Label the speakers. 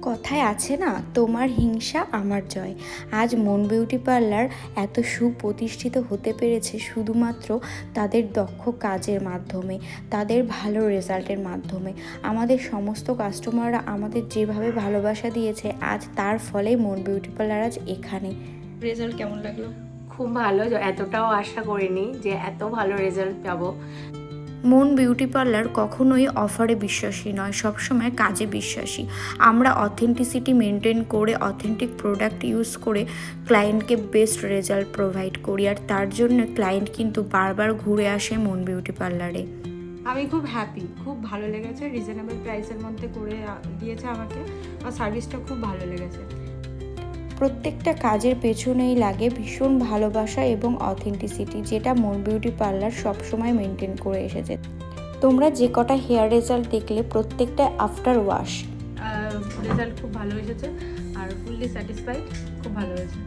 Speaker 1: কথায় আছে না, তোমার হিংসা আমার জয়। আজ মন বিউটি পার্লার এত সুপ্রতিষ্ঠিত হতে পেরেছে শুধুমাত্র তাদের দক্ষ কাজের মাধ্যমে, তাদের ভালো রেজাল্টের মাধ্যমে। আমাদের সমস্ত কাস্টমাররা আমাদের যেভাবে ভালোবাসা দিয়েছে, আজ তার ফলে মন বিউটি পার্লার আজ এখানে। রেজাল্ট কেমন লাগলো?
Speaker 2: খুব ভালো, এতটাও আশা করিনি যে এত ভালো রেজাল্ট পাবো।
Speaker 1: মন বিউটি পার্লার কখনোই অফারে বিশ্বাসী নয়, সবসময় কাজে বিশ্বাসী। আমরা অথেন্টিসিটি মেনটেন করে অথেন্টিক প্রোডাক্ট ইউজ করে ক্লায়েন্টকে বেস্ট রেজাল্ট প্রোভাইড করি, আর তার জন্য ক্লায়েন্ট কিন্তু বারবার ঘুরে আসে মন বিউটি পার্লারে।
Speaker 3: আমি খুব হ্যাপি, খুব ভালো লেগেছে। রিজনেবল প্রাইসের মধ্যে করে দিয়েছে আমাকে, আর সার্ভিসটা খুব ভালো লেগেছে।
Speaker 1: প্রত্যেকটা কাজের পেছনেই লাগে ভীষণ ভালোবাসা এবং অথেন্টিসিটি, যেটা মন বিউটি পার্লার সবসময় মেনটেন করে এসেছে। তোমরা যে কটা হেয়ার রেজাল্ট দেখলে প্রত্যেকটা আফটার ওয়াশ।
Speaker 3: রেজাল্ট খুব ভালো এসেছে আর ফুললি স্যাটিসফাইড, খুব ভালো হয়েছে।